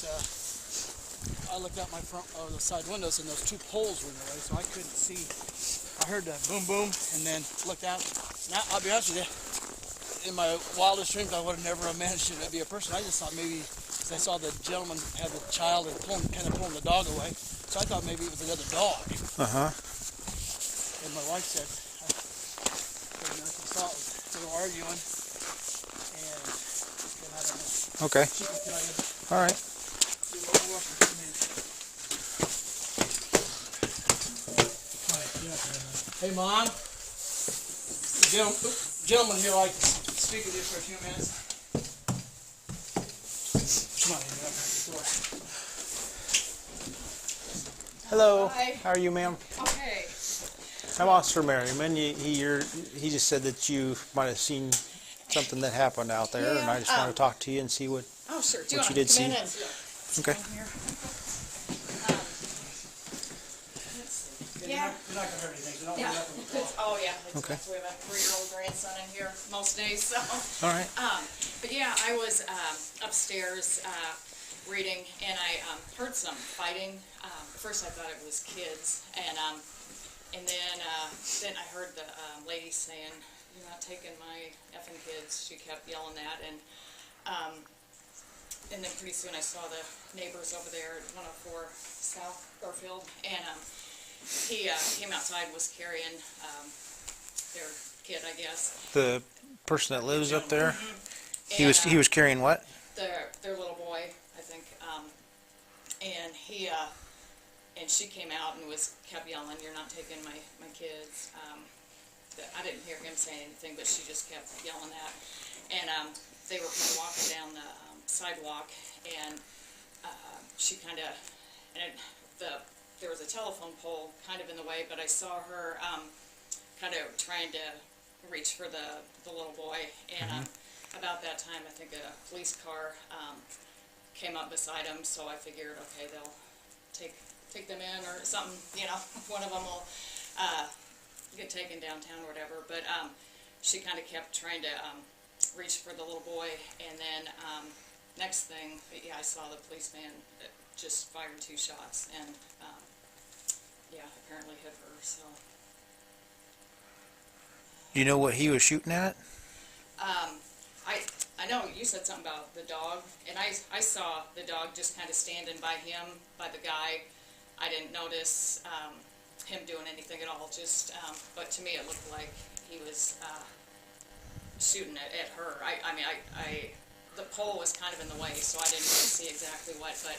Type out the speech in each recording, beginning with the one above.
was, I looked out my front, the side windows, and those two poles were in the way, so I couldn't see. I heard the boom, boom, and then looked out. Now, I'll be honest with you, in my wildest dreams, I would have never imagined it to be a person. I just thought maybe, because I saw the gentleman have the child and kind of pulling the dog away, so I thought maybe it was another dog. Uh-huh. And my wife said, I saw it, they were arguing, and I don't know. Okay. She can tell you. All right. Hey, Mom. The gentleman here like to speak with you for a few minutes. Come on, get up the door. Hello. Hi. How are you, ma'am? Okay. I'm Officer Merryman. He just said that you might have seen something that happened out there, and I just want to talk to you and see what Oh, sure. Do what you you want did to come see. in and Okay. here? You're not going to hurt anything, so don't Yeah. worry about the dog. Oh, yeah. Okay. We have a 3-year-old grandson in here most days, so. All right. But yeah, I was upstairs reading, and I heard some fighting. First, I thought it was kids, and then I heard the lady saying, "You're not taking my effing kids." She kept yelling that, and then pretty soon I saw the neighbors over there at 104 South Garfield, and he came outside, was carrying their kid, I guess. The person that lives up there, he And, was carrying what? their little boy, I think, and and she came out and kept yelling, "You're not taking my kids." I didn't hear him say anything, but she just kept yelling that. And they were kind of walking down the sidewalk, and she kind of, there was a telephone pole kind of in the way, but I saw her kind of trying to reach for the little boy, and about that time, I think a police car came up beside him, so I figured, okay, they'll take them in or something, one of them will get taken downtown or whatever, but she kind of kept trying to reach for the little boy, and then next thing, yeah, I saw the policeman just fired 2 shots, and yeah, apparently hit her, so. Do you know what he was shooting at? I know you said something about the dog, and I saw the dog just kind of standing by him, by the guy. I didn't notice him doing anything at all, just, but to me it looked like he was shooting at her. I mean, the pole was kind of in the way, so I didn't really see exactly what, but.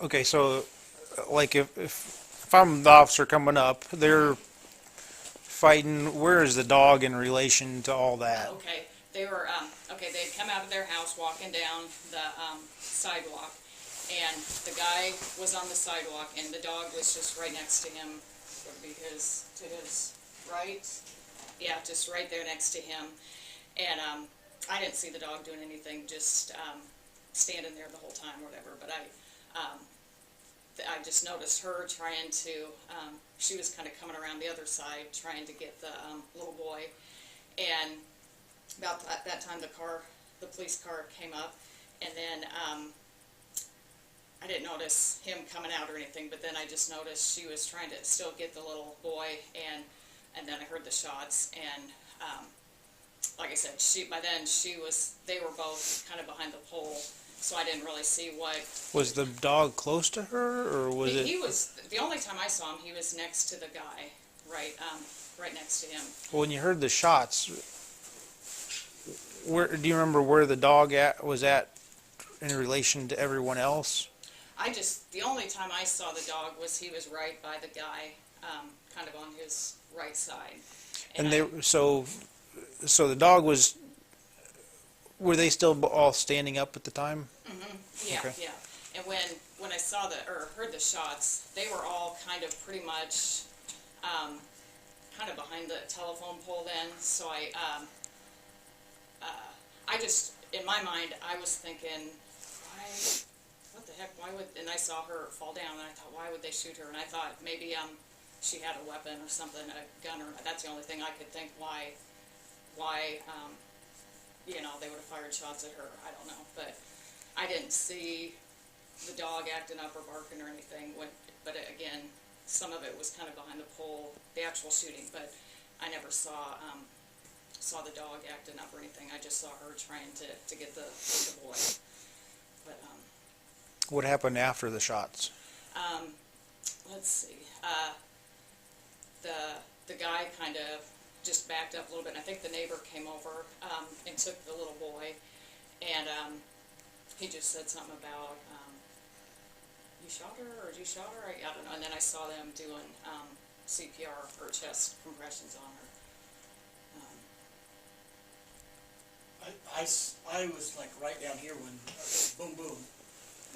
Okay, so, like, if I'm the officer coming up, they're fighting, where is the dog in relation to all that? Okay, they were, they'd come out of their house walking down the sidewalk, and the guy was on the sidewalk, and the dog was just right next to him, would be to his right, yeah, just right there next to him, and I didn't see the dog doing anything, just standing there the whole time, or whatever, but I just noticed her trying to, she was kind of coming around the other side, trying to get the little boy, and about that time the police car came up, and then I didn't notice him coming out or anything, but then I just noticed she was trying to still get the little boy, and then I heard the shots, and like I said, they were both kind of behind the pole, so I didn't really see what. Was the dog close to her, or was it? He was, the only time I saw him, he was next to the guy, right next to him. Well, when you heard the shots, do you remember where the dog was at in relation to everyone else? The only time I saw the dog was he was right by the guy, kind of on his right side. So the dog was. Were they still all standing up at the time? Mm-hmm. Yeah, okay. Yeah. And when I saw heard the shots, they were all kind of pretty much kind of behind the telephone pole then. So I just, in my mind, I was thinking, what the heck, why would, and I saw her fall down, and I thought, why would they shoot her? And I thought maybe she had a weapon or something, a gun, or that's the only thing I could think why they would have fired shots at her. I don't know, but I didn't see the dog acting up or barking or anything, but again, some of it was kind of behind the pole, the actual shooting, but I never saw the dog acting up or anything. I just saw her trying to get the boy. But What happened after the shots? let's see. The guy kind of just backed up a little bit, and I think the neighbor came over and took the little boy, and he just said something about, you shot her, or you shot her? I don't know. And then I saw them doing CPR or chest compressions on her. I was like right down here when boom boom,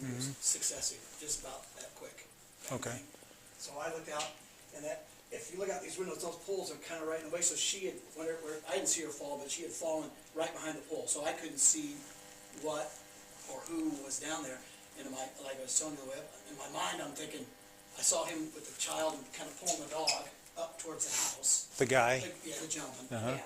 and it was successive, just about that quick. Okay. So I looked out, and that, if you look out these windows, those poles are kind of right in the way. So she had, I didn't see her fall, but she had fallen right behind the pole, so I couldn't see what or who was down there. And like I was telling you, in my mind, I'm thinking, I saw him with the child and kind of pulling the dog up towards the house. The guy? Yeah, the gentleman. Uh-huh.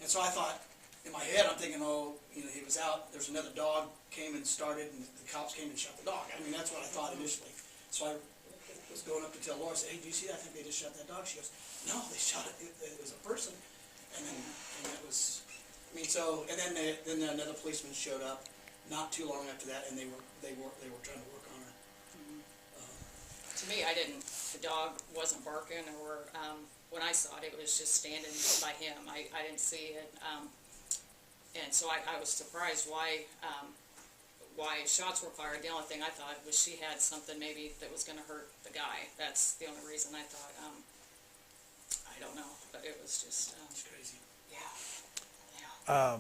And so I thought, in my head, I'm thinking, oh, you know, he was out, there's another dog came and started, and the cops came and shot the dog. I mean, that's what I thought initially. So I was going up to tell Laura, I said, hey, do you see that? I think they just shot that dog. She goes, no, they shot it. It was a person. And that was, I mean, so, and then another policeman showed up not too long after that, and they were trying to work on her. To me, the dog wasn't barking, or when I saw it, it was just standing by him. I didn't see it. And so I was surprised why shots were fired. The only thing I thought was she had something maybe that was going to hurt the guy. That's the only reason I thought. I don't know, but it was just. It's crazy. Yeah.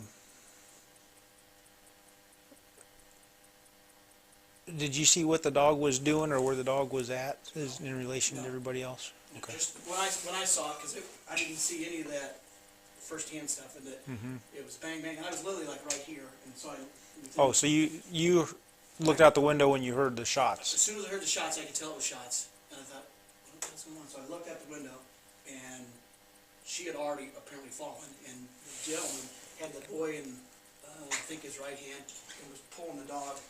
Did you see what the dog was doing or where the dog was at in relation to everybody else? Okay. Just when I saw it, because I didn't see any of that first-hand stuff, and that it was bang bang, and I was literally like right here, and so Oh, so you looked out the window when you heard the shots? As soon as I heard the shots, I could tell it was shots, and I thought, what's going on? So I looked out the window, and she had already apparently fallen, and the gentleman had the boy in, I think his right hand, and was pulling the dog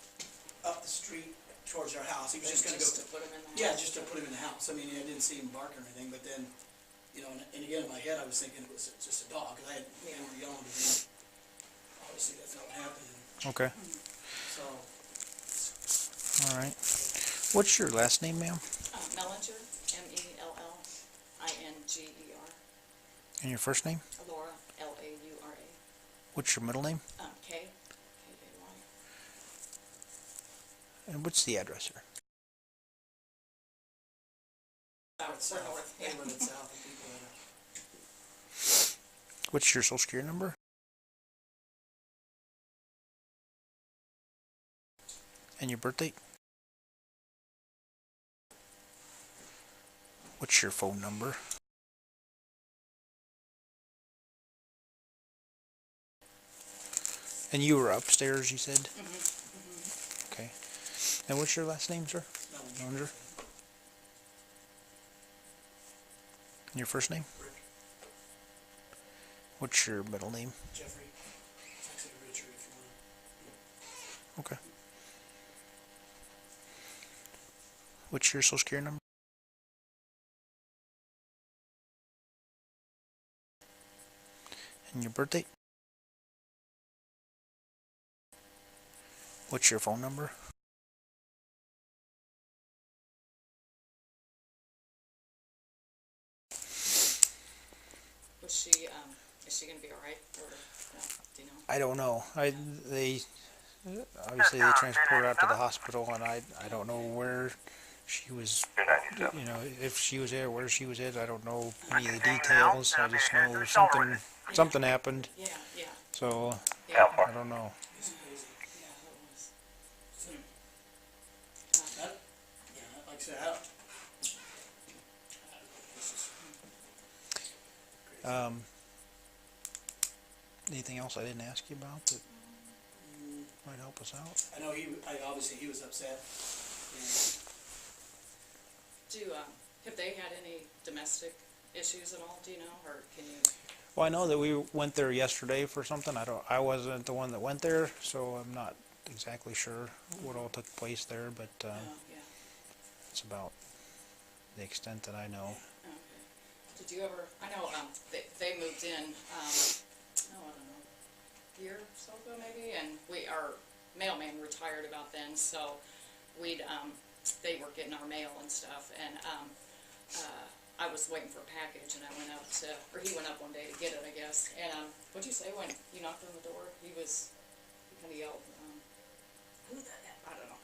up the street towards our house. He was just going to go. To put him in the house. Yeah, just to put him in the house. I mean, I didn't see him bark or anything, but then, you know, and again, in my head, I was thinking it was just a dog, because I had, they were yelling at me. Obviously, that's not what happened. Okay. So. All right. What's your last name, ma'am? Mellinger, Mellinger. And your first name? Laura, Laura. What's your middle name? K-A-Y. And what's the address here? We're north. They live in south of people that What's your social security number? And your birth date? What's your phone number? And you were upstairs, you said? Okay. And what's your last name, sir? Mellinger. And your first name? Rick, What's your middle name? Jeffrey, it's actually Richard if you want. Okay. What's your social security number? And your birth date? What's your phone number? Is she going to be all right, or no? Do you know? I don't know. They obviously they transport her out to the hospital, and I don't know where she was. You know, if she was there, where she was at. I don't know any of the details. I just know something happened. Yeah. So Yeah. I don't know. It's crazy. Yeah, that was. Like I said, I don't. Anything else I didn't ask you about that might help us out? I know obviously he was upset. Have they had any domestic issues at all? Do you know, or can you? Well, I know that we went there yesterday for something. I wasn't the one that went there, so I'm not exactly sure what all took place there, but Yeah. it's about the extent that I know. Okay. Did you ever? I know they moved in. I don't know, a year or so ago maybe, and our mailman retired about then, so they were getting our mail and stuff, and I was waiting for a package, and I went up he went up one day to get it, I guess, and what'd you say when you knocked on the door? He kind of yelled, who the heck? I don't know.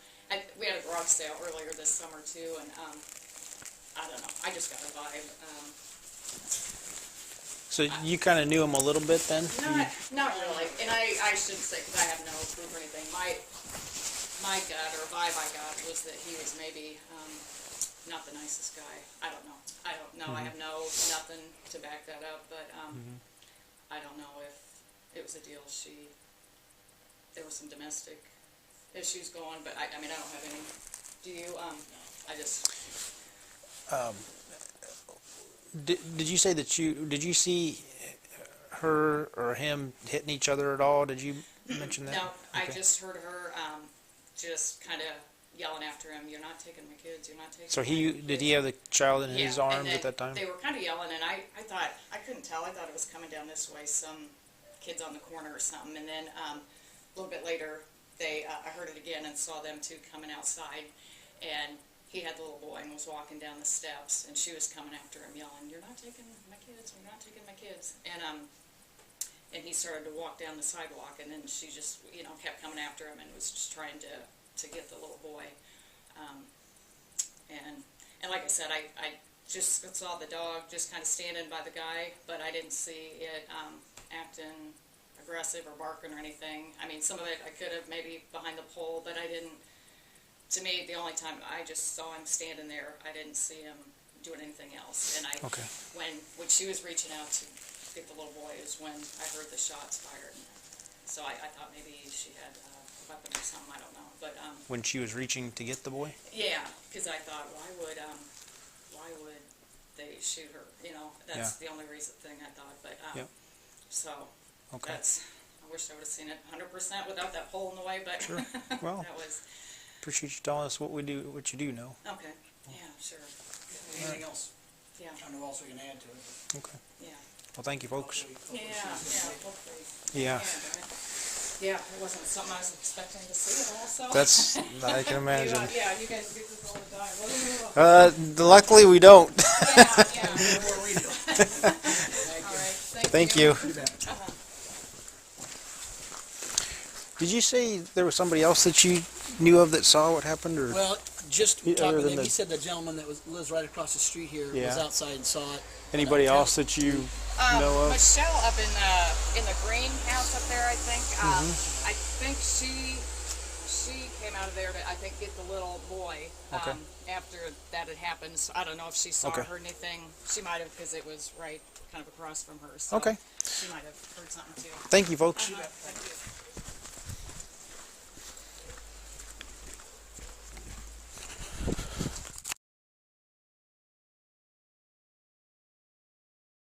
We had a garage sale earlier this summer too, and I don't know, I just got a vibe. So you kind of knew him a little bit then? Not really, and I shouldn't say, because I have no proof or anything. My gut or vibe I got was that he was maybe not the nicest guy. I don't know. I have nothing to back that up, but I don't know if it was a deal. There was some domestic issues going, but I mean, I don't have any. Do you? I just. Did you say that did you see her or him hitting each other at all? Did you mention that? No, okay. I just heard her just kind of yelling after him, "You're not taking my kids. You're not taking." So did he have the child in his arms and at that time? They were kind of yelling, and I thought, I couldn't tell. I thought it was coming down this way, some kids on the corner or something. And then a little bit later, I heard it again and saw them two coming outside, and he had the little boy and was walking down the steps, and she was coming after him yelling, "You're not taking my kids, you're not taking my kids." And he started to walk down the sidewalk, and then she just, kept coming after him and was just trying to get the little boy. And like I said, I just saw the dog just kind of standing by the guy, but I didn't see it acting aggressive or barking or anything. I mean, some of it I could have maybe behind the pole, but I didn't. To me, the only time I just saw him standing there, I didn't see him doing anything else. And Okay. when she was reaching out to get the little boy is when I heard the shots fired. So I thought maybe she had a weapon or something, I don't know. But When she was reaching to get the boy? yeah, because I thought, why would they shoot her? That's the only thing I thought. But Yep. so Okay. I wish I would have seen it 100% without that hole in the way. But Sure. Well, that was appreciate you telling us what you do know. okay. Yeah, sure. Anything else? Yeah, I don't know what else we can add to it. Okay. yeah. Well, thank you, folks. Yeah, hopefully. Yeah. Yeah, it wasn't something I was expecting to see at all, so. That's, I can imagine. Yeah, you guys get this all the time. Luckily we don't. Yeah. What we do. All right, Thank you. Uh-huh. Did you say there was somebody else that you knew of that saw what happened, or? Well, just Yeah, talking other with than him, the- he said the gentleman that lives right across the street here was Yeah. outside and saw it. Anybody else that you know of? Michelle up in the greenhouse up there, I think. I think she came out of there to, I think, get the little boy Okay. after that had happened. So I don't know if she saw Okay. or heard anything. She might have, because it was right kind of across from her. So Okay. she might have heard something too. Thank you, folks.